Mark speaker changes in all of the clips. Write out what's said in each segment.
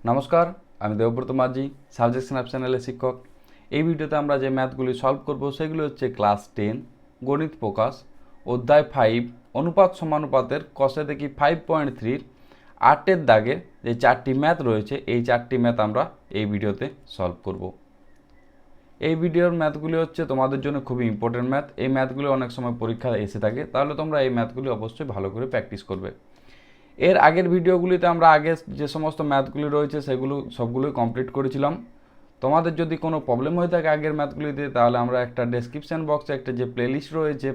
Speaker 1: নমস্কার, আমি দেবব্রত মাঝি, subject snap চ্যানেলের শিক্ষক। এই ভিডিওতে আমরা যে ম্যাথগুলি সলভ করব সেগুলি হচ্ছে ক্লাস 10 গণিত প্রকাশ অধ্যায় 5 অনুপাত সমানুপাতের কষে দেখি 5.3 8-এর দাগে যে চারটি ম্যাথ রয়েছে এই চারটি ম্যাথ আমরা এই ভিডিওতে সলভ করব। এই ভিডিওর ম্যাথগুলি হচ্ছে তোমাদের জন্য খুবই ইম্পর্টেন্ট ম্যাথ। এই ম্যাথগুলি অনেক সময় পরীক্ষায় এসে থাকে, তাহলে তোমরা এই ম্যাথগুলি অবশ্যই ভালো করে প্র্যাকটিস করবে। এর আগের ভিডিওগুলিতে আমরা আগে যে সমস্ত ম্যাথগুলি রয়েছে সেগুলো সবগুলোই কমপ্লিট করেছিলাম। তোমাদের যদি কোনো প্রবলেম হয়ে থাকে আগের ম্যাথগুলিতে, তাহলে আমরা একটা ডেসক্রিপশান বক্সে একটা যে প্লেলিস্ট রয়েছে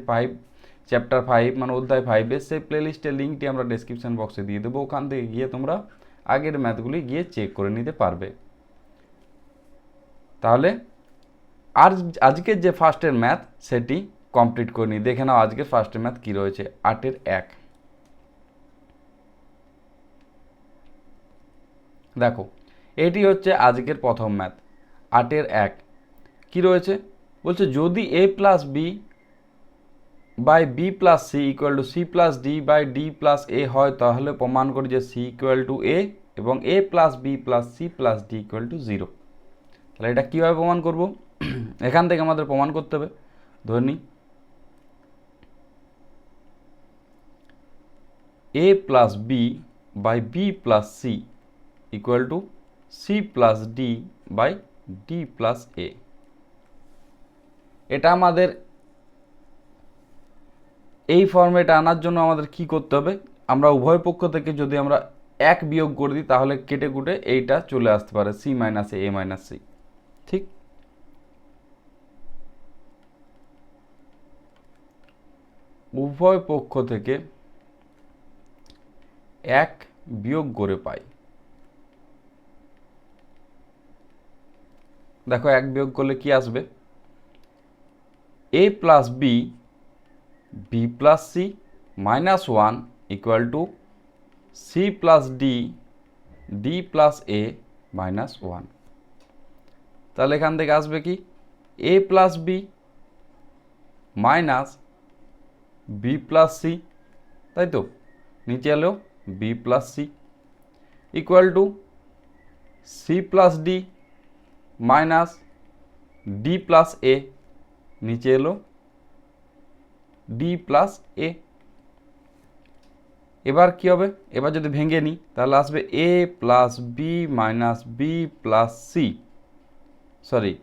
Speaker 1: চ্যাপ্টার 5 মানে অধ্যায় 5-এর, সেই প্লেলিস্টের লিঙ্কটি আমরা ডেসক্রিপশান বক্সে দিয়ে দেবো। ওখান থেকে গিয়ে তোমরা আগের ম্যাথগুলি গিয়ে চেক করে নিতে পারবে। তাহলে আজকের যে ফার্স্টের ম্যাথ সেটি কমপ্লিট করে নিই। দেখে নাও আজকের ফার্স্টের ম্যাথ কী রয়েছে। 8-এর 1 দেখো, এটি হচ্ছে আজকের প্রথম ম্যাথ। 8-এর 1 কী রয়েছে বলছে, যদি a plus B by B plus C equal to C plus D by D plus A হয়, তাহলে প্রমাণ করি যে সি ইকুয়াল টু এ এবং A plus B plus C plus D equal to 0। তাহলে এটা কীভাবে প্রমাণ করব? এখান থেকে আমাদের প্রমাণ করতে হবে। ধরে নিই a plus B by B plus C equal to C plus D by D plus A. এটা আমাদের এই ফর্মেটে আনার জন্য আমাদের কি করতে হবে? আমরা উভয় পক্ষ থেকে যদি আমরা 1 বিয়োগ করে দিই তাহলে কেটে কুটে এইটা চলে আসতে পারে সি মাইনাস এ মাইনাস সি। ঠিক, উভয় পক্ষ থেকে 1 বিয়োগ করে পাই। দেখো 1 বিয়োগ করলে কি আসবে? a plus B B plus C minus 1 equal to C plus D D plus A minus 1। তাহলে এখান থেকে আসবে কি? a plus B minus B plus C, তাই তো, নিচে এলো B plus C equal to C plus D minus D plus A, নিচে এলো ডি প্লাস এ। এবার কি হবে? এবার যদি ভেঙে নিই তাহলে আসবে A plus B minus B plus C, sorry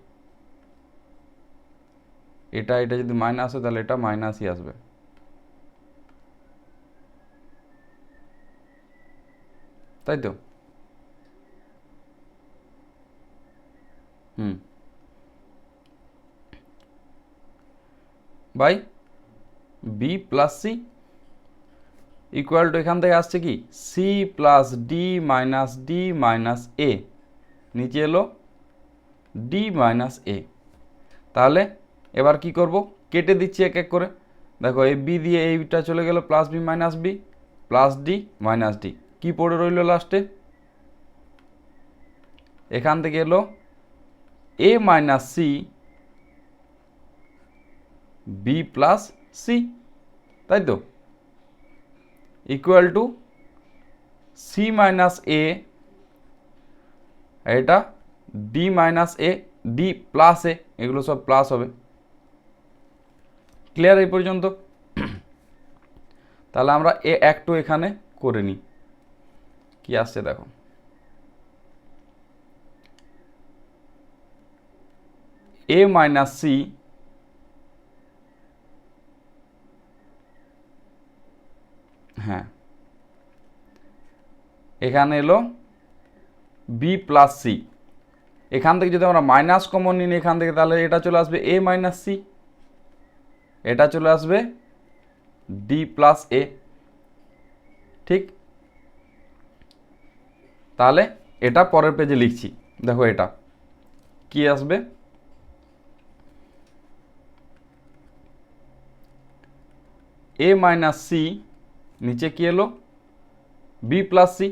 Speaker 1: এটা যদি মাইনাস হয় তাহলে এটা মাইনাসই আসবে। তাই তো, by B plus C equal to এখান থেকে আসছে কি C plus D minus D minus A, নিচে এলো ডি মাইনাস এ। তাহলে এবার কি করব? কেটে দিচ্ছি এক এক করে। দেখো এই বি দিয়ে এইটা চলে গেল plus B minus B plus D minus D, কী পড়ে রইল লাস্টে? এখান থেকে এলো A minus C B plus C, তাই তো, equal to C minus A, এটা D minus A D plus A, এগুলো সব প্লাস হবে। ক্লিয়ার এই পর্যন্ত? তাহলে আমরা একটু এখানে করে নিই কি আসছে। দেখো এ মাইনাস সি হ্যাঁ এখানে এলো বি প্লাস সি। এখান থেকে যদি আমরা মাইনাস কমন নিই এখান থেকে, তাহলে এটা চলে আসবে এ মাইনাস সি, এটা চলে আসবে ডি প্লাস এ। ঠিক, তাহলে এটা পরের পেজে লিখছি। দেখো এটা কি আসবে? এ মাইনাস সি, নিচে কি এলো বি প্লাস সি।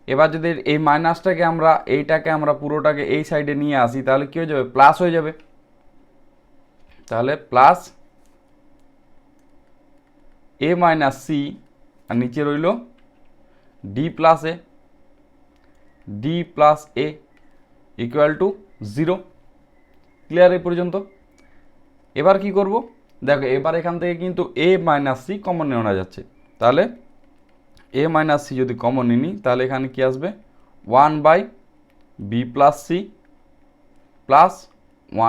Speaker 1: এবার যদি এই মাইনাসটাকে আমরা এইটাকে আমরা পুরোটাকে এই সাইডে নিয়ে আসি তাহলে কি হয়ে যাবে? প্লাস হয়ে যাবে। তাহলে প্লাস এ মাইনাস সি আর নিচে রইল D plus A equal to 0। Clear এই পর্যন্ত? এবার কি করব, দেখো এবার এখান থেকে কিন্তু এ মাইনাস সি কমন নেওয়া যাচ্ছে, তাহলে এ মাইনাস সি যদি কমন নিই তাহলে এখানে কি আসবে 1/b plus C plus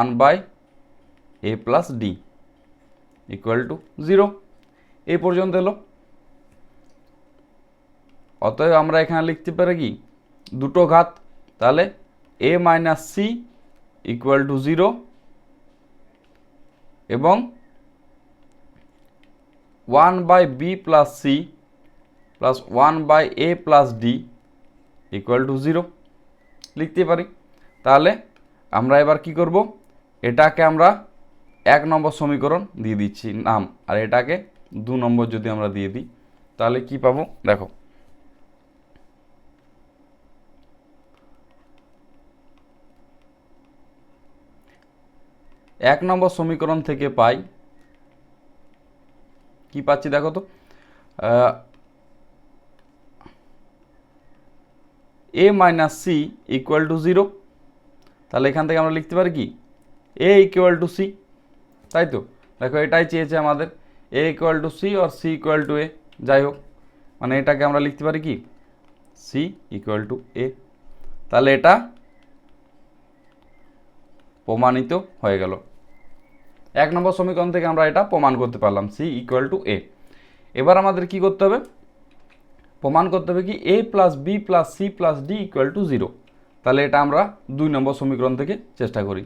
Speaker 1: 1/a plus D equal to 0। এই পর্যন্ত এলো। অতএব আমরা এখানে লিখতে পারি কি দুটো ঘাত, তাহলে a minus C equal to 0 এবং 1/b plus C plus 1/a plus D equal to 0 লিখতে পারি। তাহলে আমরা এবার কি করব, এটাকে আমরা 1 নম্বর সমীকরণ দিয়ে দিচ্ছি নাম, আর এটাকে 2 নম্বর যদি আমরা দিয়ে দিই তাহলে কি পাবো, দেখো 1 নম্বর সমীকরণ থেকে পাই কি পাচ্ছি, দেখো তো a minus C equal to 0। তাহলে এখান থেকে আমরা লিখতে পারি কি a ইকুয়াল টু সি, তাই তো? দেখো এটাই চেয়েছে আমাদের, a ইকুয়াল টু সি আর সি ইকুয়াল টু এ, যাই হোক মানে এটাকে আমরা লিখতে পারি কি সি ইকুয়াল টু এ। তাহলে এটা প্রমাণিত হয়ে গেল। 1 নম্বর সমীকরণ থেকে আমরা এটা প্রমাণ করতে পারলাম সি ইকুয়াল টু এ। এবার আমাদের কি করতে হবে, প্রমাণ করতে হবে কি a plus B plus C plus D equal to 0। তাহলে এটা আমরা 2 নম্বর সমীকরণ থেকে চেষ্টা করি।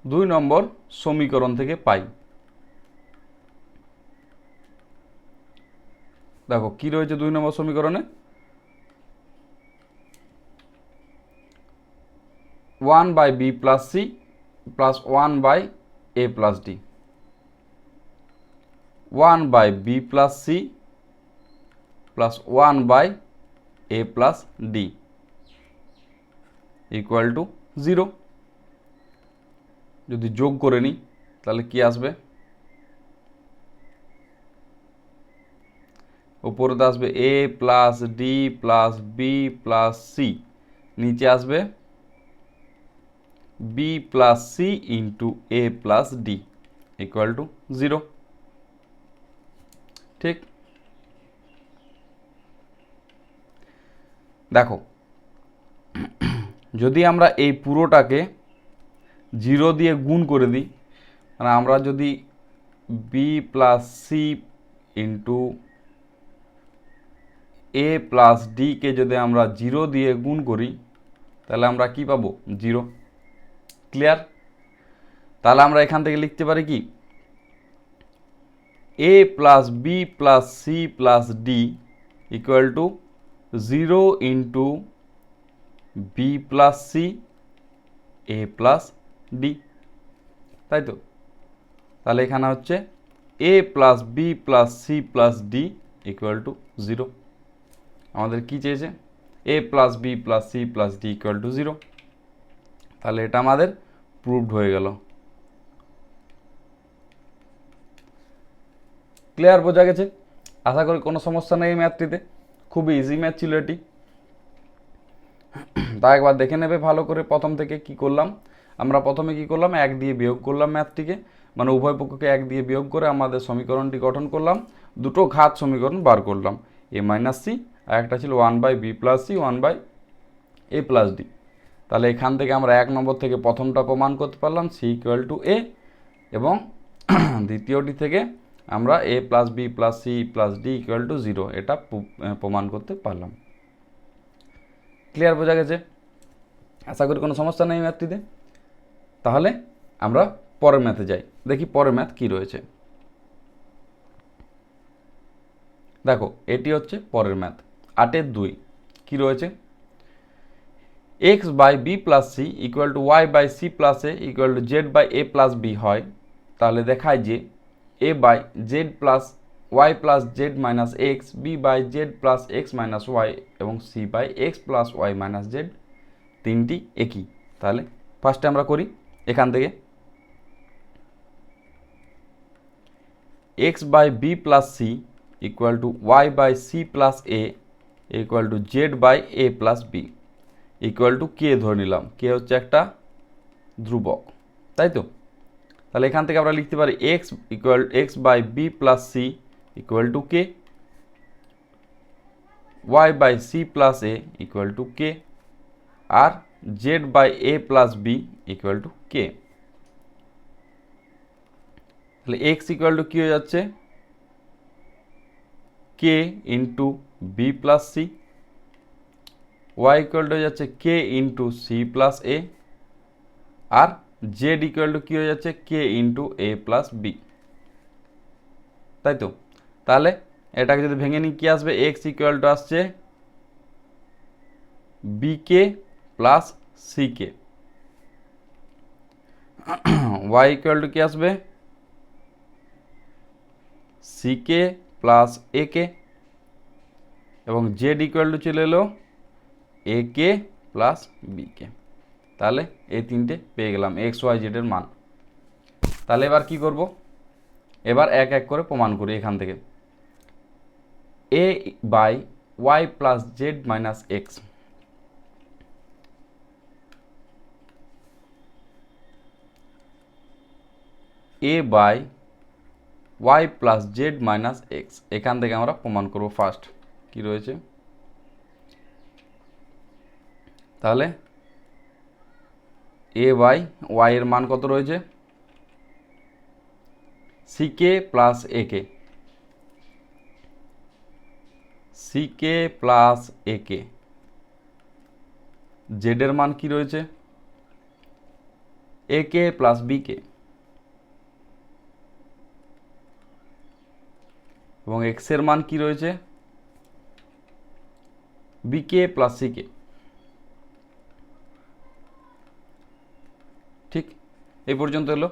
Speaker 1: দুই নম্বর সমীকরণ থেকে পাই, দেখো কি রয়েছে 2 নম্বর সমীকরণে, 1/b plus C plus 1/a plus D, 1/b plus C plus 1/a plus D equal to 0। যদি যোগ করে নিই তাহলে কি আসবে, উপরে আসবে a plus D plus B plus C, নিচে আসবে b plus C into a plus D equal to 0। ঠিক, দেখো যদি আমরা এই পুরোটাকে 0 দিয়ে গুণ করে দিই, মানে আমরা যদি b plus C into a plus ডিকে যদি আমরা 0 দিয়ে গুণ করি তাহলে আমরা কি পাবো 0। ক্লিয়ার? তাহলে আমরা এখান থেকে লিখতে পারি কি a plus B plus C plus D equal to 0 into B plus C A plus D, তাই তো? তাহলে এখানে হচ্ছে a plus B plus C plus D equal to 0। আমাদের কি চেয়েছে a plus B plus C plus D equal to 0। তাহলে এটা আমাদের প্রুভড হয়ে গেল। ক্লিয়ার, বোঝা গেছে? আশা করি কোনো সমস্যা নেই ম্যাথটিতে, খুবই ইজি ম্যাথ ছিল এটি। তা একবার দেখে নেবে ভালো করে প্রথম থেকে কি করলাম। আমরা প্রথমে কি করলাম 1 দিয়ে বিয়োগ করলাম ম্যাথটিকে, মানে উভয় পক্ষকে 1 দিয়ে বিয়োগ করে আমাদের সমীকরণটি গঠন করলাম, দুটো ঘাত সমীকরণ বার করলাম, a মাইনাস সি আর একটা ছিল 1/b plus C 1/a plus D. তাহলে এখান থেকে আমরা 1 নম্বর থেকে প্রথমটা প্রমাণ করতে পারলাম সি ইকুয়াল টু এ, এবং দ্বিতীয়টি থেকে আমরা a plus B plus C plus D equal to 0 এটা প্রমাণ করতে পারলাম। ক্লিয়ার, বোঝা গেছে? আশা করি কোনো সমস্যা নেই ম্যাথটিতে। তাহলে আমরা পরের ম্যাথে যাই, দেখি পরের ম্যাথ কি রয়েছে। দেখো এটি হচ্ছে পরের ম্যাথ 8-এর 2। কি রয়েছে, x by B plus C equal to Y by C plus A equal to Z by A plus B হয়, তাহলে দেখায় যে a by Z plus Y plus Z minus X, B by Z plus X minus Y এবং C by X plus Y minus Z তিনটি একই। তাহলে ফার্স্টে আমরা করি এখান থেকে X by B plus C equal to Y by C plus A equal to Z by A plus B equal to কে ধরে নিলাম। কে হচ্ছে একটা ধ্রুবক, তাই তো? তাহলে এখান থেকে আমরা লিখতে পারি X by B plus C equal to K, Y by C plus A equal to K, আর Z by A plus B equal to K. তাহলে এক্স ইকুয়াল টু কী হয়ে যাচ্ছে? K into B plus C, Y equal to হয়ে যাচ্ছে K into C plus A, আর Z equal to কী হয়ে যাচ্ছে? কে ইন্টু এ প্লাস বি, তাই তো? তাহলে এটাকে যদি ভেঙে নিই, কী আসবে? এক্স ইকুয়াল টু আসছে B K plus C K, Y equal to কী আসবে? সি কে প্লাস এ কে, এবং জেড ইকুয়াল টু চলে এলো এ কে প্লাস বি কে। তাহলে এই তিনটে পেয়ে গেলাম এক্স ওয়াই জেডের মান। তাহলে এবার কি করব? এবার এক এক করে প্রমাণ করি এখান থেকে। A by Y plus Z minus X, A by Y plus Z minus X, এখান থেকে আমরা প্রমাণ করব। ফার্স্ট কি রয়েছে? তাহলে এ বাই ওয়াই এর মান কত রয়েছে? C K plus A K, C K plus A কে। জেডের মান কি রয়েছে? এ কে প্লাস বি কে, এবং এক্সের মান কি রয়েছে? বি কে প্লাস সি কে। ঠিক এই পর্যন্ত এলো।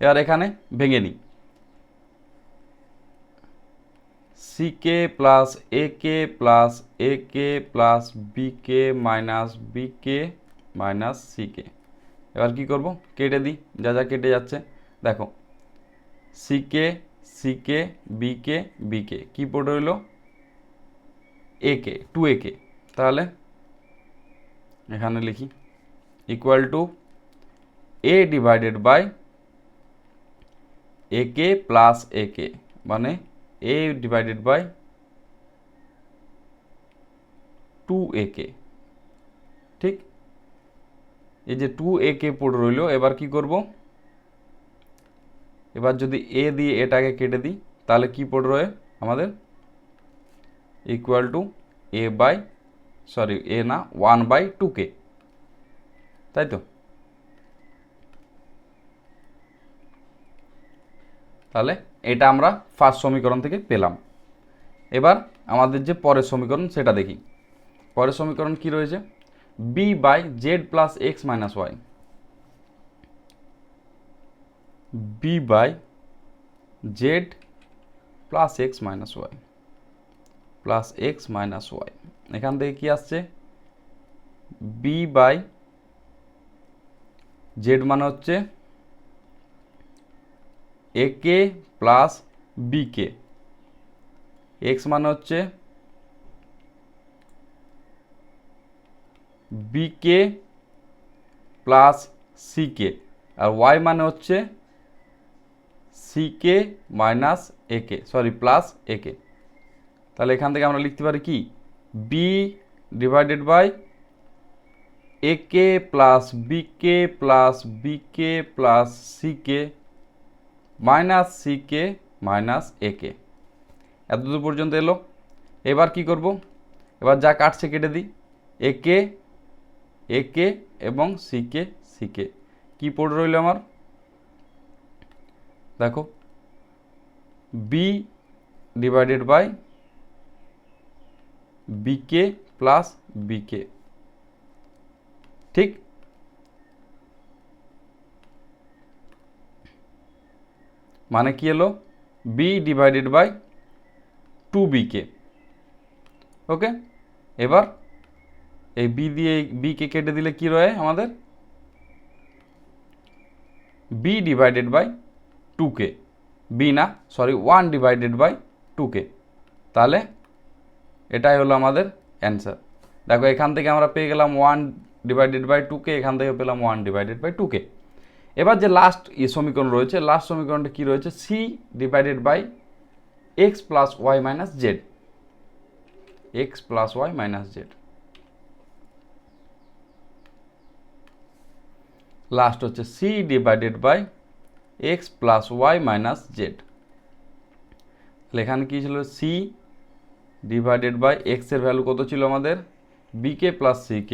Speaker 1: এবার এখানে ভেঙে নিই। C K plus A K plus A K plus B K minus B K minus C K. এবার কী করব? কেটে দিই, যা যা কেটে যাচ্ছে। দেখো, সি কে বি কে কী পড়ে রইল? A K, two A K. তাহলে এখানে লিখি equal to A divided by A K plus A K, মানে A divided by two A K. ঠিক, এই যে টু এ কে পড়ে রইল। এবার কি করব? এবার যদি এ দিয়ে এটাকে কেটে দিই, তাহলে কি পড়ে রয়ে আমাদের? ইকুয়াল টু এ বাই এ না, 1/2k, তাই তো? তাহলে এটা আমরা ফার্স্ট সমীকরণ থেকে পেলাম। এবার আমাদের যে পরের সমীকরণ সেটা দেখি। পরের সমীকরণ কি রয়েছে? B by Z plus X minus Y, B by Z plus X minus Y, plus X minus Y. এখান থেকে কি আসছে? বি বাই জেড মানে হচ্ছে এ কে প্লাস বি কে, এক্স মানে হচ্ছে বি কে প্লাস সি কে, আর ওয়াই মানে হচ্ছে C K minus A K, plus A K. তাহলে এখান থেকে আমরা লিখতে পারি কি? B divided by A K plus B K plus B K plus C K minus C K minus এ কে। এতদূর পর্যন্ত এলো। এবার কি করব? এবার যা কাটছে কেটে দিই। এ কে এবং সি কে কী পড়ে রইল আমার? দেখো, B divided by B K plus B K. ঠিক, মানে কি এলো? B divided by 2bk। ওকে, এবার এই বি দিয়ে বি কে কেটে দিলে কি রয়ে আমাদের? B divided by 2k। B না, সরি 1/2k। তাহলে এটাই হলো আমাদের অ্যান্সার। দেখো এখান থেকে আমরা পেয়ে গেলাম 1/2k, এখান থেকে পেলাম 1/2k। এবার যে লাস্ট সমীকরণ রয়েছে, লাস্ট সমীকরণটা কি রয়েছে, c/x + y - z, x + y - z। Last হচ্ছে c/x + y - z। এখানে কি ছিল, c/x এর ভ্যালু কত ছিল আমাদের, bk + ck,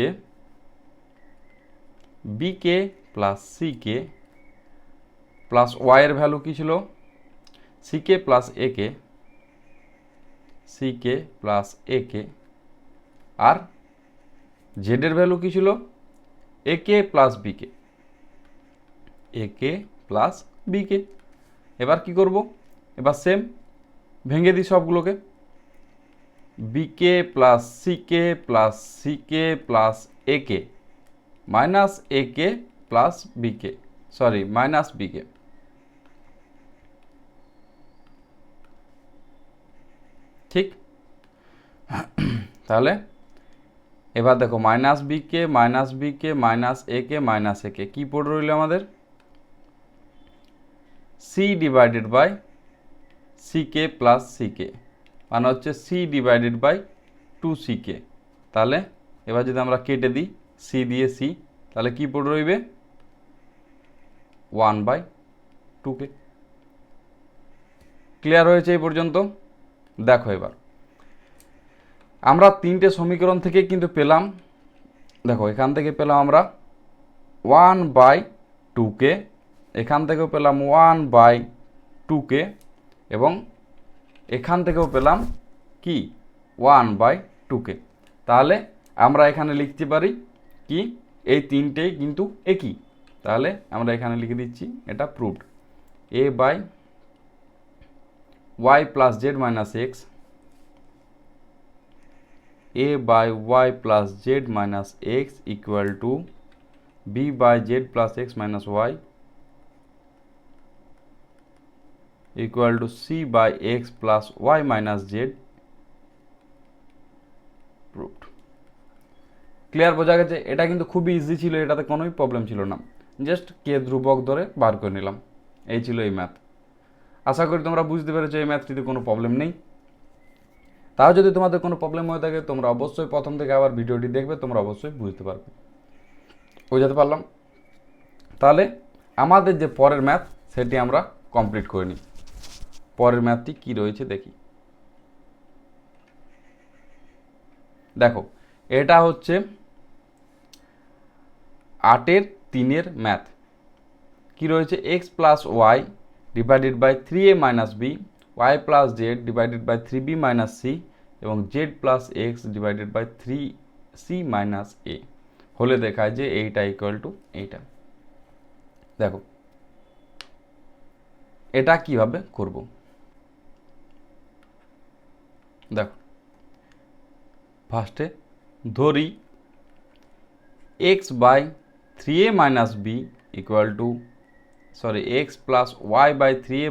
Speaker 1: bk + ck plus y এর ভ্যালু কি ছিল, ck + ak, ck + ak, আর z এর ভ্যালু কি ছিল, ak + bk, ak + bk। এবার কি করব, এবার সেম ভেঙে দিই সবগুলোকে, bk + ck + ck + ak minus ak plus bk, sorry minus bk। ঠিক, তাহলে এবার দেখো minus bk minus ak minus ak কি পড়ে রইল আমাদের, c/ck + ck মানে হচ্ছে c/2ck। তাহলে এবার যদি আমরা কেটে দিই c দিয়ে c, তাহলে কি পড়ে রইবে, 1/2k। ক্লিয়ার হয়েছে এই পর্যন্ত? দেখো এবার আমরা তিনটে সমীকরণ থেকে কিন্তু পেলাম, দেখো এখান থেকে পেলাম আমরা 1/2k, এখান থেকেও পেলাম 1/2k, এবং এখান থেকেও পেলাম কি 1/2k। তাহলে আমরা এখানে লিখতে পারি কি, এই তিনটেই কিন্তু একই। তাহলে আমরা এখানে লিখে দিচ্ছি, এটা proved, a/y + z - x, a/y + z - x equal to b/z + x - y equal to c/x + y - z proved. Clear, বোঝা গেছে? এটা কিন্তু খুবই ইজি ছিল, এটাতে কোনোই প্রবলেম ছিল না, জাস্ট কে ধ্রুবক ধরে বার করে নিলাম, এই ছিল এই ম্যাথ। আশা করি তোমরা বুঝতে পেরেছো এই ম্যাথটিতে কোনো প্রবলেম নেই। তাও যদি তোমাদের কোনো প্রবলেম হয়ে থাকে তোমরা অবশ্যই প্রথম থেকে আবার ভিডিওটি দেখবে, তোমরা অবশ্যই বুঝতে পারবে। বুঝাতে পারলাম? তাহলে আমাদের যে পরের ম্যাথ সেটি আমরা কমপ্লিট করে নিই। পরের ম্যাথটি কি রয়েছে দেখি। দেখো এটা হচ্ছে 8-এর 3-এর ম্যাথ। কি রয়েছে, x + y / 3a - b, y + z / 3b - c এবং z + x / 3c - a হলে দেখায় যে এইটা ইকুয়াল টু এইটা। দেখো এটা কিভাবে করব, দেখো ফার্স্টে ধরি x/3a - b equal to, sorry, x + y/3a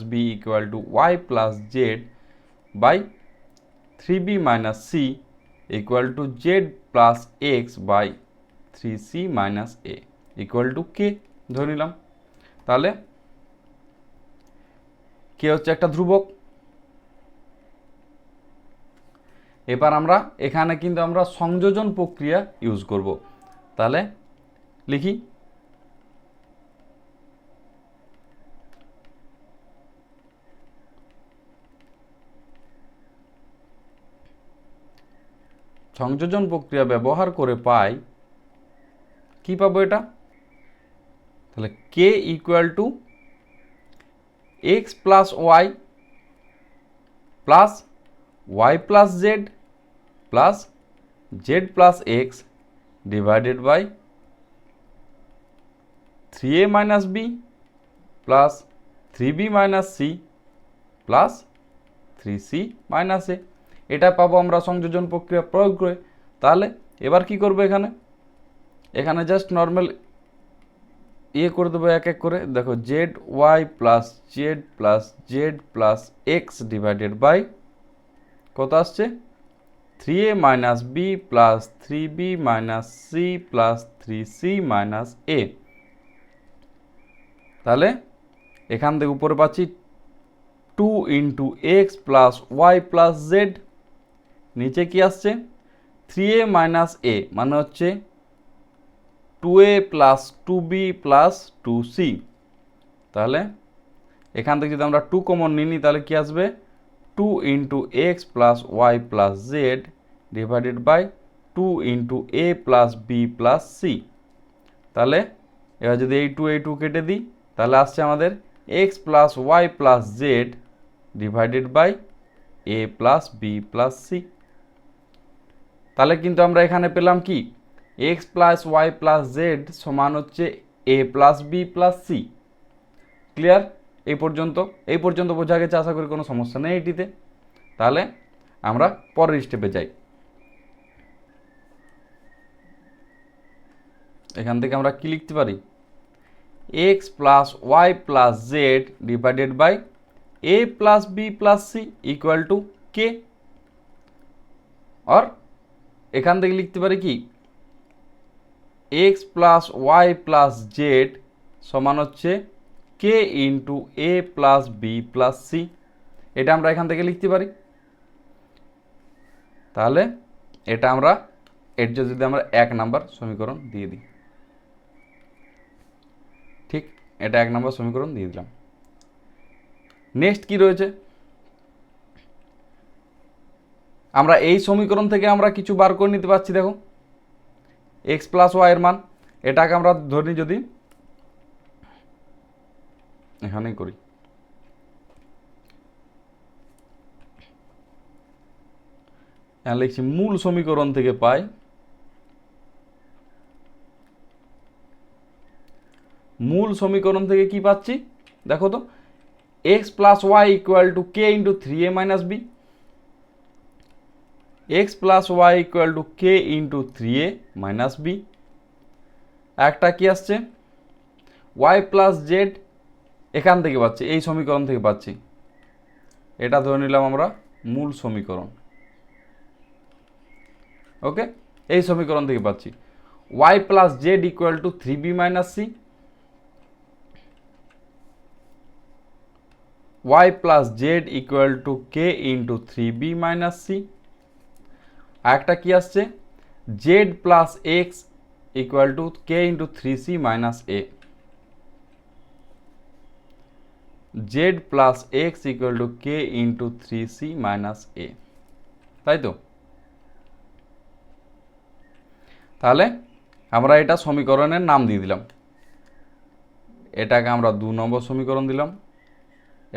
Speaker 1: - b equal to y + z / 3b - c equal to z + x / 3c - a equal to k ধরে নিলাম। তাহলে কে হচ্ছে একটা ধ্রুবক। এবার আমরা এখানে কিন্তু আমরা সংযোজন প্রক্রিয়া ইউজ করব। তাহলে লিখি, সংযোজন প্রক্রিয়া ব্যবহার করে পাই, কি পাবো এটা, তাহলে k equal to x + y plus y + z plus z + x divided by 3a - b plus 3b - c plus 3c - a। এটা পাবো আমরা সংযোজন প্রক্রিয়া প্রয়োগ করে। তাহলে এবার কি করব, এখানে জাস্ট নর্মাল ইয়ে করে দেবো এক এক করে। দেখো Z Y plus Z plus X divided by কত আসছে 3a minus B plus 3b minus C plus 3c minus এ। তাহলে এখান থেকে উপরে পাচ্ছি 2 into X plus Y plus Z, নিচে কি আসছে 3a মাইনাস এ মানে হচ্ছে 2a plus 2b plus 2c। তাহলে এখান থেকে যদি আমরা 2 কমন নিই তাহলে কি আসবে 2 into X plus Y plus Z divided by 2 into A plus B plus C. তাহলে এবার যদি এই 2 কেটে দিই তাহলে আসছে আমাদের X plus Y plus Z divided by A plus B plus C. তাহলে কিন্তু আমরা এখানে পেলাম কি x plus Y plus Z সমান হচ্ছে A plus B plus C. Clear? এই পর্যন্ত বোঝা গেছে, আশা করি কোনো সমস্যা নেই এটিতে। তাহলে আমরা পরের স্টেপে যাই। এখান থেকে আমরা কি লিখতে পারি X plus Y plus Z divided by A plus B plus C equal to K. আর এখান থেকে লিখতে পারি কি x plus Y plus Z সমান হচ্ছে কে ইন্টু এ প্লাস বি প্লাস সি। এটা আমরা এখান থেকে লিখতে পারি। তাহলে এটা আমরা এর যদি আমরা 1 নাম্বার সমীকরণ দিয়ে দিই, ঠিক এটা 1 নাম্বার সমীকরণ দিয়ে দিলাম। নেক্সট কি রয়েছে, আমরা এই সমীকরণ থেকে আমরা কিছু বার করে নিতে পারছি। দেখো এক্স প্লাস ওয়াই এর মান, এটাকে আমরা ধরি যদি এখানেই করি, এখানে লিখছি মূল সমীকরণ থেকে পাই মূল সমীকরণ থেকে কি পাচ্ছি দেখো তো X plus Y equal to K into 3a minus B, X plus Y equal to K into 3a minus B. একটা কি আসছে ওয়াই প্লাস জেড, এখান থেকে পাচ্ছি এই সমীকরণ থেকে পাচ্ছি, এটা ধরে নিলাম আমরা মূল সমীকরণ। ওকে, এই সমীকরণ থেকে পাচ্ছি Y plus Z equal to 3b minus C, y plus Z equal to K into 3b minus C. আরেকটা কি আসছে Z plus X equal to K into 3c minus A, Z plus X equal to K into 3c minus A, তাই তো? তাহলে আমরা এটা সমীকরণের নাম দিয়ে দিলাম। এটাকে আমরা 2 নম্বর সমীকরণ দিলাম,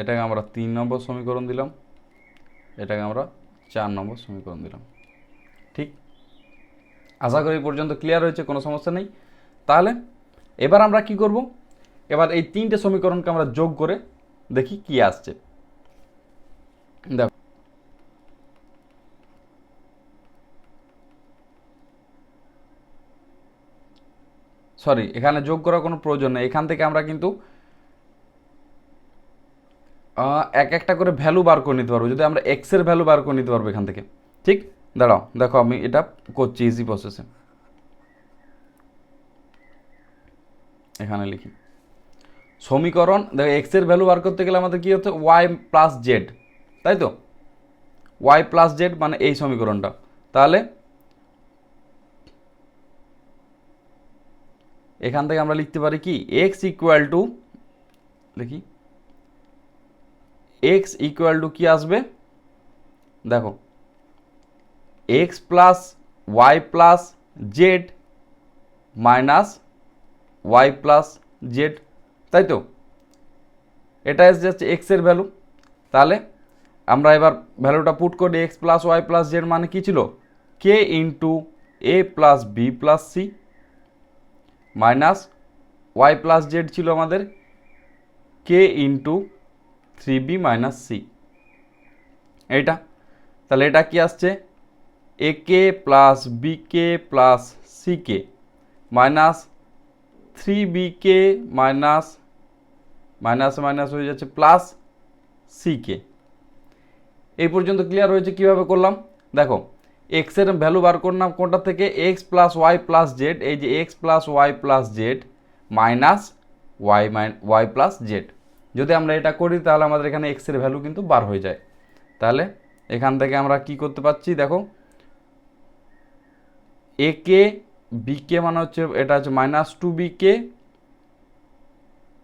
Speaker 1: এটাকে আমরা 3 নম্বর সমীকরণ দিলাম, এটাকে আমরা 4 নম্বর সমীকরণ দিলাম। ঠিক, আশা করি এই পর্যন্ত ক্লিয়ার হয়েছে, কোনো সমস্যা নেই। তাহলে এবার আমরা কি করব, এবার এই 3টে সমীকরণকে আমরা যোগ করে দেখি কি আসছে। দেখো সরি, এখানে যোগ করার কোনো প্রয়োজন নেই। এখান থেকে আমরা কিন্তু এক একটা করে ভ্যালু বার করে নিতে পারবো, যদি আমরা এক্সের ভ্যালু বার করে নিতে পারবো এখান থেকে। ঠিক, দাঁড়াও দেখো আমি এটা করছি ইজি প্রসেসে। এখানে লিখি সমীকরণ, দেখো এক্সের ভ্যালু বার করতে গেলে আমাদের কি হচ্ছে ওয়াই প্লাস জেড, তাই তো? ওয়াই প্লাস জেড মানে এই সমীকরণটা। তাহলে এখান থেকে আমরা লিখতে পারি কি এক্স ইকুয়াল টু, দেখি এক্স ইকুয়াল টু কি আসবে দেখো X plus Y plus Z minus Y plus Z, তাই তো? এটা এসে যাচ্ছে এক্সের ভ্যালু। তাহলে আমরা এবার ভ্যালুটা পুট করি, x plus Y plus z মানে কি ছিল কে ইন্টু এ plus B plus C minus Y plus z ছিল আমাদের কে ইন্টু 3b মাইনাস সি, এইটা। তাহলে এটা কি আসছে এ কে প্লাস বি কে plus C K minus 3bk minus minus হয়ে যাচ্ছে প্লাস সিকে। এই পর্যন্ত ক্লিয়ার হয়েছে? কিভাবে করলাম দেখো, এক্স এর ভ্যালু বার করলাম কোনটা থেকে, X plus Y plus Z, এই যে X plus Y plus Z minus Y plus Z. যদি আমরা এটা করি তাহলে আমাদের এখানে এক্স এর ভ্যালু কিন্তু বার হয়ে যায়। তাহলে এখান থেকে আমরা কি করতে পারছি দেখো, এ কে বিকে মানে হচ্ছে এটা হচ্ছে মাইনাস 2bk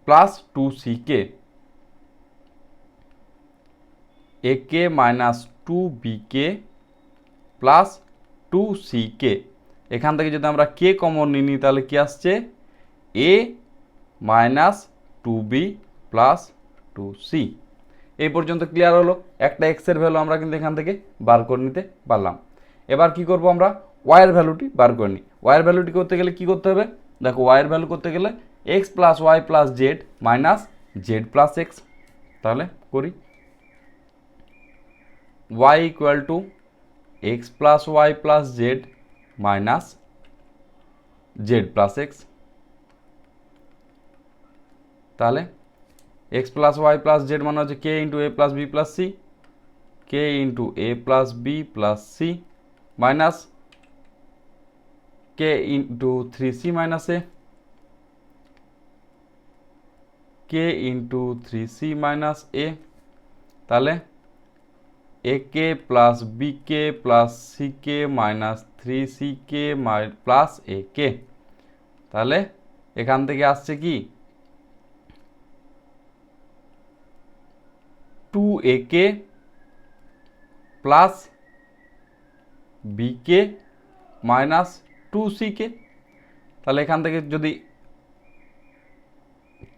Speaker 1: প্লাস 2ck, এ কে মাইনাস 2bk প্লাস 2ck। এখান থেকে যদি আমরা কে কমন নিই তাহলে কি আসছে, এ মাইনাস 2b প্লাস 2c। এই পর্যন্ত ক্লিয়ার হলো? একটা এক্স এর ভ্যালু আমরা কিন্তু এখান থেকে বার করে নিতে পারলাম। এবার কি করব, আমরা ওয়াই এর ভ্যালুটি বার করে নিই। ওয়াই এর ভ্যালুটি করতে গেলে কি করতে হবে দেখো, ওয়াই এর ভ্যালু করতে গেলে x plus Y plus Z minus z plus x. তাহলে করি, y equal to x plus Y plus Z minus z plus x. তাহলে x plus Y plus z মানে হচ্ছে কে ইন্টু এ plus B plus C, k into এ plus B plus C minus k into 3c minus এ, k into 3c minus এ। তাহলে a K plus B K plus C K minus 3ck plus A K. তাহলে এখান থেকে আসছে কি 2ak plus bk minus 2ck। তাহলে এখান থেকে যদি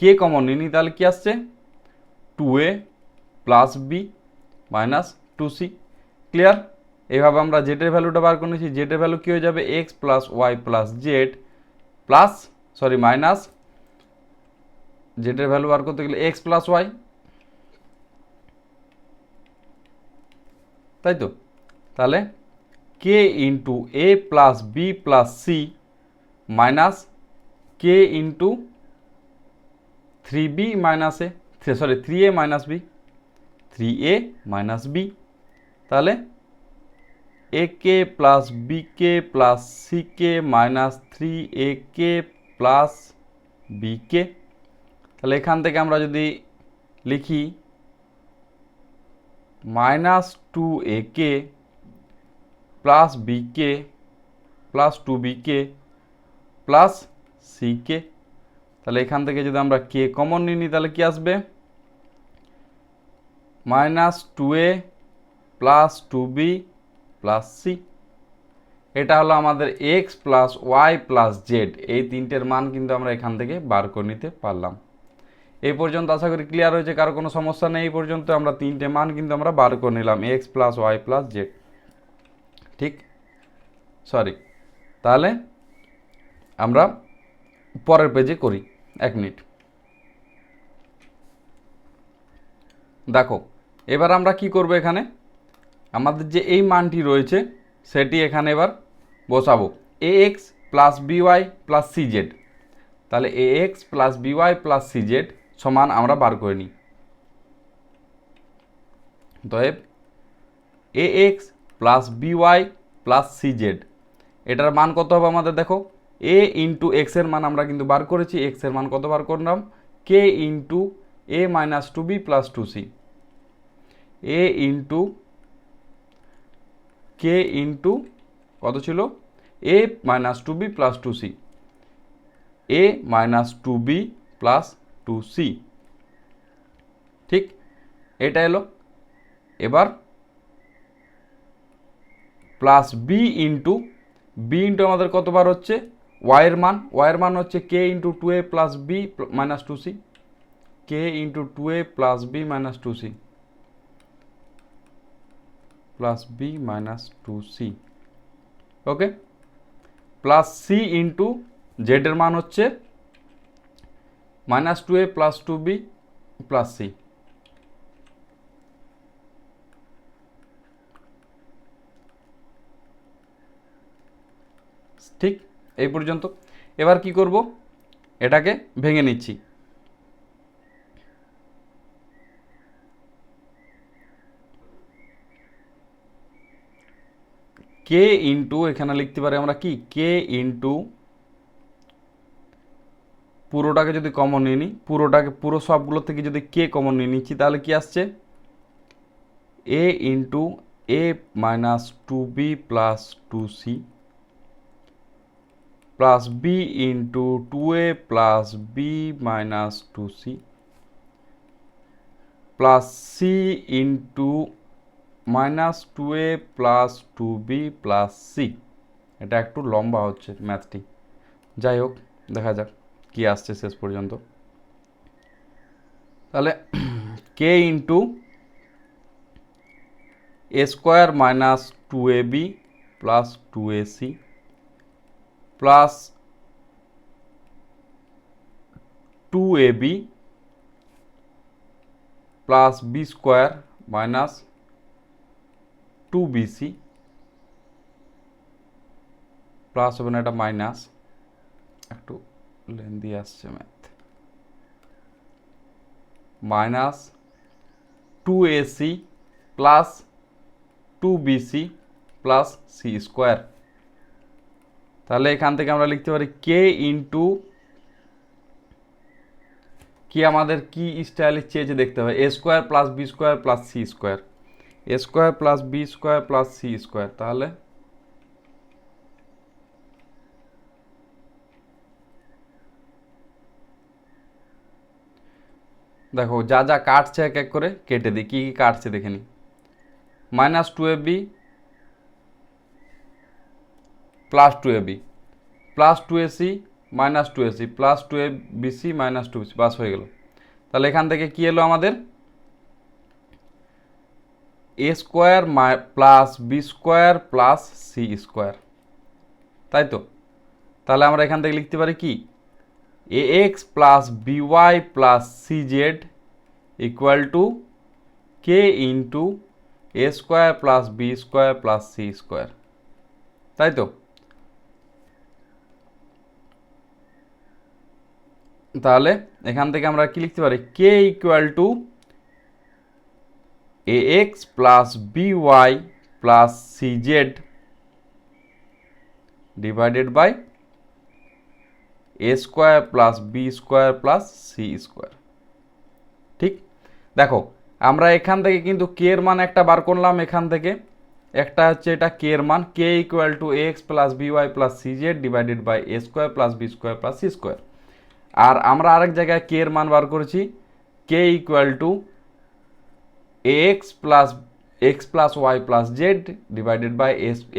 Speaker 1: কে কমন নিই তাহলে কি আসছে 2a plus B minus 2c। Clear? এইভাবে আমরা জেডের ভ্যালুটা বার করে নিয়েছি। জেডের ভ্যালু কী হয়ে যাবে, x plus Y plus Z plus minus জেডের ভ্যালু বার করতে গেলে এক্স প্লাস ওয়াই, তাই তো? তাহলে k into A plus B plus C minus k into 3b minus a 3a minus b, 3a minus b. তাহলে a K plus B K plus C K minus 3ak plus B k. তাহলে এখান থেকে আমরা যদি লিখি minus 2ak plus b k plus 2bk plus c k. তাহলে এখান থেকে যদি আমরা কে কমন নিই তাহলে কি আসবে, minus 2a plus 2b plus C. এটা হলো আমাদের X plus Y plus Z, এই তিনটের মান কিন্তু আমরা এখান থেকে বার করে নিতে পারলাম। এই পর্যন্ত আশা করি ক্লিয়ার হয়েছে, কারো কোনো সমস্যা নেই। এই পর্যন্ত আমরা তিনটে মান কিন্তু আমরা বার করে নিলাম, X plus Y plus Z. ঠিক, সরি। তাহলে আমরা পরের পেজে করি, 1 মিনিট। দেখো এবার আমরা কি করব, এখানে আমাদের যে এই মানটি রয়েছে সেটি এখানে এবার বসাবো, a x plus b y plus C z. তাহলে a x plus b y plus C z সমান আমরা বার করে নিই। অতএব a x plus b y plus C z, এটার মান কত হবে আমাদের দেখো, এ ইন্টু এক্স এর মান আমরা কিন্তু বার করেছি, এক্স এর মান কত বার করলাম, কে into a minus 2b plus 2c, A into k into কত ছিল, এ মাইনাস 2b প্লাস 2c, এ মাইনাস 2b প্লাস 2c। ঠিক, এটা এলো। এবার প্লাস বি ইন্টু আমাদের কতবার হচ্ছে, ওয়াইয়ের মান হচ্ছে কে into 2a plus B minus 2c, k into 2a plus B minus 2c plus B minus 2c। Okay, plus C into জেডের মান হচ্ছে minus 2a plus 2b plus C. ঠিক, এই পর্যন্ত। এবার কি করব, এটাকে ভেঙে নিচ্ছি। কে ইন্টু, এখানে লিখতে পারি আমরা কি, কে ইন্টু, পুরোটাকে যদি কমন নিয়ে নিই, পুরো সবগুলো থেকে যদি কে কমন নিয়ে নিচ্ছি, তাহলে কি আসছে, a into a minus two b plus two C plus b into two a plus B minus two C plus C into minus two a plus two b plus C. এটা একটু লম্বা হচ্ছে ম্যাথটি, যাই হোক দেখা যাক কি আসছে শেষ পর্যন্ত। তাহলে k into a square minus two a b plus two a c plus two a b plus B square minus two b c plus হবে না, এটা মাইনাস, একটু লেন্দি আসছে math, minus two a c plus two b c plus C square. তাহলে এখান থেকে আমরা লিখতে পারি কে ইন্টু, কি আমাদের কি স্টাইলে চেয়েছে দেখতে হবে, a square plus B square plus C square, a square plus B square plus C square. তাহলে দেখো যা যা কাটছে এক এক করে কেটে দিই, কী কী কাটছে দেখে নিই। Minus two a b plus two a b plus two a c minus two a c plus two a B c minus two b c, বাস হয়ে গেল। তাহলে এখান থেকে কি এলো আমাদের, a square plus B square plus C square, তাই তো। তাহলে আমরা এখান থেকে লিখতে পারি কি, a x plus b y plus C z equal to K into a square plus B square plus C square, তাই তো। তাহলে এখান থেকে আমরা কি লিখতে পারি, k equal to a x plus b y plus C Z divided by A square plus B square plus C square. ঠিক, দেখো আমরা এখান থেকে কিন্তু কে এর মান একটা বার করলাম, এখান থেকে একটা হচ্ছে এটা কে এর মান, k equal to a x plus b y plus C Z divided by A square plus B square plus C square. আর আমরা আরেক জায়গায় কে এর মান বার করেছি, k equal to x plus Y plus Z divided by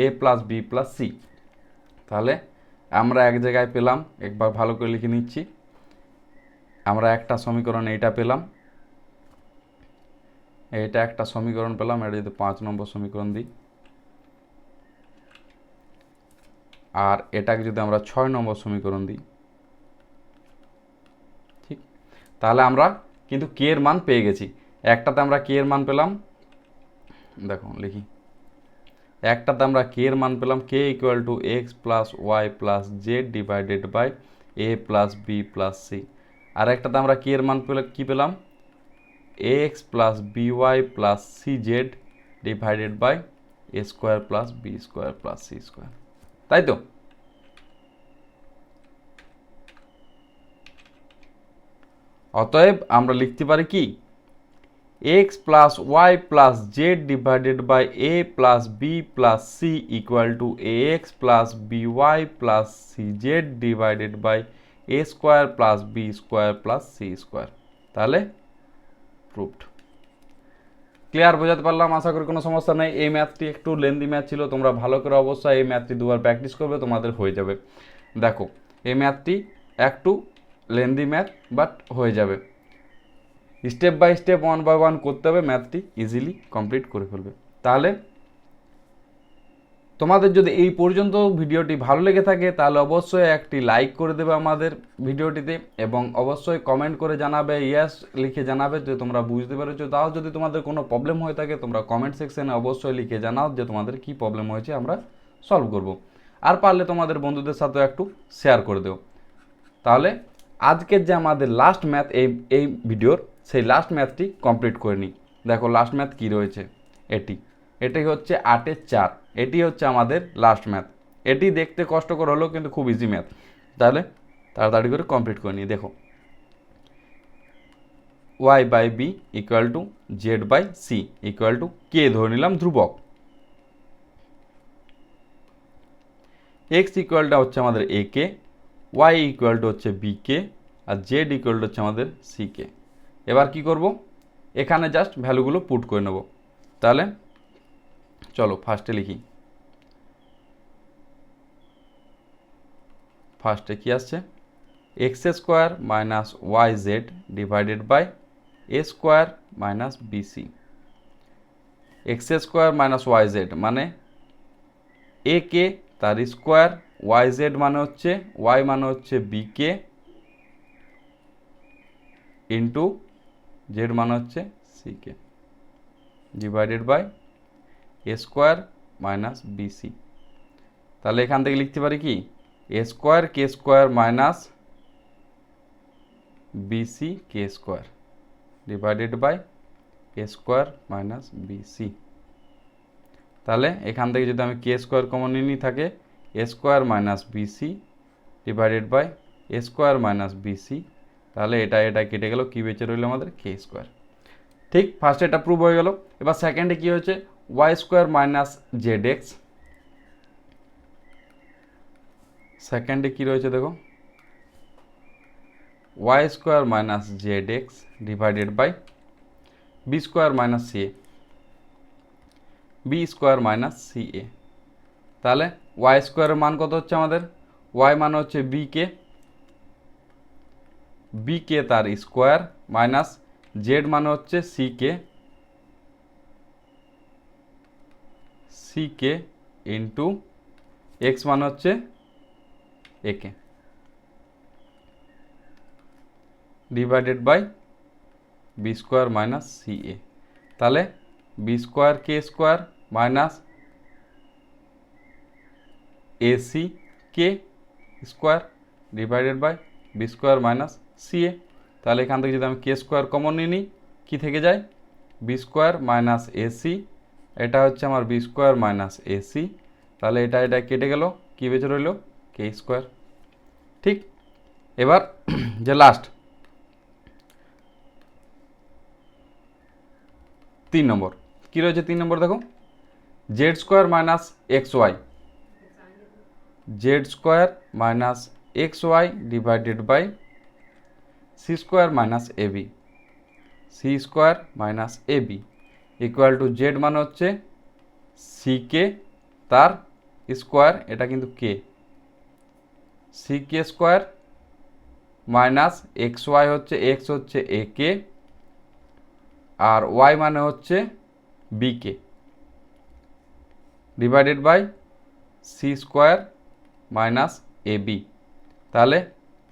Speaker 1: A plus B plus C. তাহলে আমরা এক জায়গায় পেলাম, একবার ভালো করে লিখে নিচ্ছি, আমরা একটা সমীকরণ এইটা পেলাম, এইটা একটা সমীকরণ পেলাম, এটা যদি 5 নম্বর সমীকরণ দিই, আর এটাকে যদি আমরা 6 নম্বর সমীকরণ দিই, ঠিক, তাহলে আমরা কিন্তু কে এর মান পেয়ে গেছি। একটাতে আমরা কে এর মান পেলাম, দেখো লিখি, একটাতে আমরা কে এর মান পেলাম k equal to x plus Y plus Z divided by A plus B plus c. আর একটাতে আমরা কে এর মান কি পেলাম, x plus b y plus C Z divided by A square plus B square plus C square, তাই তো। অতএব আমরা লিখতে পারি কি, x plus Y plus Z divided by A plus B plus C equal to a x plus b y plus C Z divided by A square plus B square plus C square. তাহলে proved. Clear, বোঝাতে পারলাম, আশা করি কোনো সমস্যা নেই। এই ম্যাথটি একটু lengthy math ছিল, তোমরা ভালো করে অবশ্যই এই ম্যাথটি দুবার প্র্যাকটিস করবে, তোমাদের হয়ে যাবে। দেখো এই ম্যাথটি একটু লেন্দি ম্যাথ, বাট হয়ে যাবে। স্টেপ বাই স্টেপ 1 বাই 1 করতে হবে, ম্যাথটি ইজিলি কমপ্লিট করে ফেলবে। তাহলে তোমাদের যদি এই পর্যন্ত ভিডিওটি ভালো লেগে থাকে তাহলে অবশ্যই একটি লাইক করে দেবে আমাদের ভিডিওটিতে, এবং অবশ্যই কমেন্ট করে জানাবে, ইয়েস লিখে জানাবে যে তোমরা বুঝতে পেরেছো। তাও যদি তোমাদের কোনো প্রবলেম হয়ে থাকে তোমরা কমেন্ট সেকশনে অবশ্যই লিখে জানাও যে তোমাদের কি প্রবলেম হয়েছে, আমরা সলভ করব। আর পারলে তোমাদের বন্ধুদের সাথেও একটু শেয়ার করে দেও। তাহলে আজকের যে আমাদের লাস্ট ম্যাথ এই ভিডিওর সেই লাস্ট ম্যাথটি কমপ্লিট করে নিই। দেখো লাস্ট ম্যাথ কী রয়েছে, এটাই হচ্ছে 8-এর 4, এটি হচ্ছে আমাদের লাস্ট ম্যাথ। এটি দেখতে কষ্টকর হলেও কিন্তু খুব ইজি ম্যাথ, তাহলে তাড়াতাড়ি করে কমপ্লিট করে নিই। দেখো y/b equal to z/c equal to কে ধরে নিলাম ধ্রুবক, x ইকুয়ালটা হচ্ছে আমাদের a কে, y ইকুয়াল টু হচ্ছে b কে, আর z ইকুয়াল টু হচ্ছে আমাদের c কে। এবার কি করব, এখানে জাস্ট ভ্যালুগুলো পুট করে নেব। তাহলে চলো ফার্স্টে লিখি। ফার্স্টে কি আসছে, X square minus Y Z divided by A square minus BC. X square minus Y Z মানে এ কে তার স্কোয়ার, ওয়াই জেড মানে হচ্ছে ওয়াই মানে হচ্ছে বি কে ইন্টু জেড মানে হচ্ছে C k divided by A square minus b c. তাহলে এখান থেকে লিখতে পারি কি, a square K square minus b c k square divided by A square minus b c. তাহলে এখান থেকে যদি আমি কে স্কোয়ার কমন নিই থাকে a square minus b c divided by A square minus b c. তাহলে এটা কেটে গেল, কি বেঁচে রইল আমাদের কে স্কোয়ার। ঠিক, ফার্স্টে এটা প্রুভ হয়ে গেল। এবার সেকেন্ডে কি হয়েছে, y square minus z x. সেকেন্ডে কী রয়েছে দেখো, y square minus z x divided by b square minus c a, b square minus c a. তাহলে ওয়াই স্কোয়ারের মান কত হচ্ছে আমাদের, ওয়াই মানে হচ্ছে বি কে তার স্কোয়ার মাইনাস জেড মানে হচ্ছে সি কে ইন্টু এক্স মানে হচ্ছে এ k divided by b square minus c a. তাহলে b square K square minus a c K square divided by b square minus c a. তাহলে এখান থেকে যদি আমি কে স্কোয়ার কমন নিই কী থেকে যায়, বি স্কোয়ার মাইনাস এসি, এটা হচ্ছে আমার বি স্কোয়ার মাইনাস এসি। তাহলে এটা কেটে গেল, কী বেঁচে রইল কে স্কোয়ার। ঠিক, এবার যে লাস্ট 3 নম্বর কী রয়েছে, 3 নম্বর দেখো Z square minus x Y, Z square minus x Y divided by C square minus A B, C square minus A B equal to Z মানে হচ্ছে সি কে তার স্কোয়ার, এটা কিন্তু কে, সি কে square minus x Y হচ্ছে X হচ্ছে এ K আর Y মানে হচ্ছে B K divided by C square minus A B. তাহলে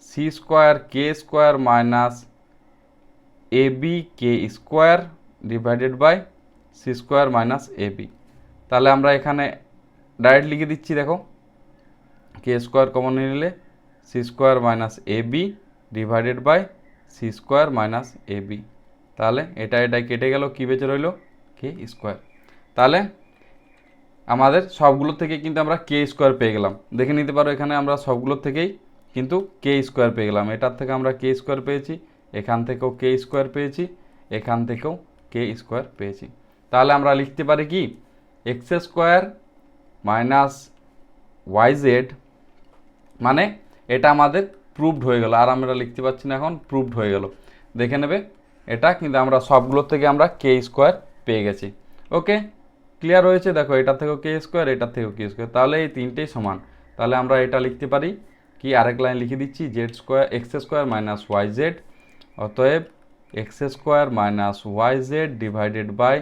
Speaker 1: C square K square minus A B K square divided by C square minus A B. তাহলে আমরা এখানে direct লিখে দিচ্ছি, দেখো কে স্কোয়ার কমন নিলে C square minus A B divided by C square minus A B. তাহলে এটা কেটে গেল, কী বেঁচে রইল কে স্কোয়ার। তাহলে আমাদের সবগুলোর থেকে কিন্তু আমরা কে স্কোয়ার পেয়ে গেলাম, দেখে নিতে পারো এখানে আমরা সবগুলোর থেকেই কিন্তু কে স্কোয়ার পেয়ে গেলাম। এটার থেকে আমরা কে স্কোয়ার পেয়েছি, এখান থেকেও কে স্কোয়ার পেয়েছি, এখান থেকেও কে স্কোয়ার পেয়েছি। তাহলে আমরা লিখতে পারি কি, X square minus Y Z মানে এটা আমাদের প্রুভড হয়ে গেল, আর আমরা লিখতে পারছি না এখন, প্রুভড হয়ে গেল। দেখে নেবে এটা কিন্তু আমরা সবগুলোর থেকে আমরা কে স্কোয়ার পেয়ে গেছি। ওকে, ক্লিয়ার হয়েছে। দেখো এটার থেকেও কে স্কোয়ার, এটার থেকেও কে স্কোয়ার, তাহলে এই তিনটেই সমান। তাহলে আমরা এটা লিখতে পারি কি, আরেক লাইন লিখে দিচ্ছি, z square x square minus Y z, অতএব x square minus Y Z divided by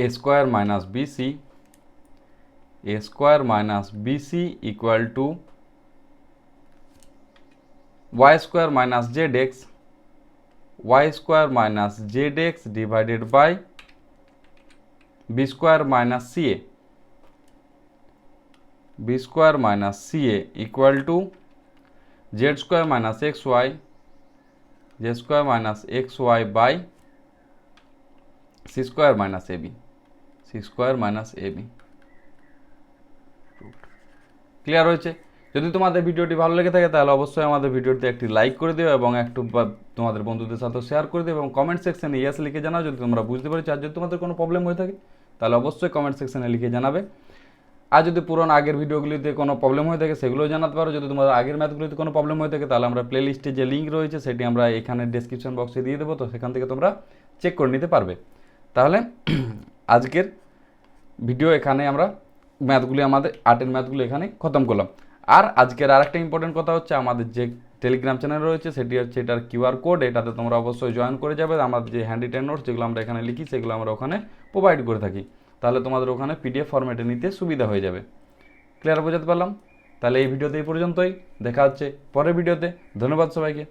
Speaker 1: A square minus b c, a square minus b c equal to y square minus z x, y square minus z x divided by b square minus c a, b square minus c a equal to z square minus x Y Z square minus x y by C square minus a b c square minus AB. Clear হয়েছে? যদি তোমাদের ভিডিওটি ভালো লেগে থাকে তাহলে অবশ্যই আমাদের ভিডিওতে একটি লাইক করে দিও এবং একটু তোমাদের বন্ধুদের সাথে শেয়ার করে দিও এবং কমেন্ট সেকশনে ইয়েস লিখে জানাও যদি তোমরা বুঝতে পেরেছো। আর যদি তোমাদের কোনো প্রবলেম হয়ে থাকে তাহলে অবশ্যই কমেন্ট সেকশনে লিখে জানাবে। আর যদি পুরনো আগের ভিডিওগুলিতে কোনো প্রবলেম হয়ে থাকে সেগুলোও জানাতে পারো। যদি তোমাদের আগের ম্যাথগুলিতে কোনো প্রবলেম হয়ে থাকে তাহলে আমরা প্লেলিস্টে যে লিঙ্ক রয়েছে সেটি আমরা এখানে ডেসক্রিপশন বক্সে দিয়ে দেবো, তো সেখান থেকে তোমরা চেক করে নিতে পারবে। তাহলে আজকের ভিডিও এখানে আমরা ম্যাথগুলি আমাদের 8 ম্যাথগুলো এখানে খতম করলাম। আর আজকের আরেকটা ইম্পর্টেন্ট কথা হচ্ছে আমাদের যে টেলিগ্রাম চ্যানেল রয়েছে সেটি হচ্ছে এটার কিউআর কোড, এটাতে তোমরা অবশ্যই জয়েন করে যাবে। আমাদের যে হ্যান্ড রিটেন নোটস যেগুলো আমরা এখানে লিখি সেগুলো আমরা ওখানে প্রোভাইড করে থাকি, তাহলে তোমাদের ওখানে পিডিএফ ফরম্যাটে নিতে সুবিধা হয়ে যাবে। ক্লিয়ার বোঝাতে পারলাম? তাহলে এই ভিডিওতে এই পর্যন্তই, দেখা হচ্ছে পরের ভিডিওতে। ধন্যবাদ সবাইকে।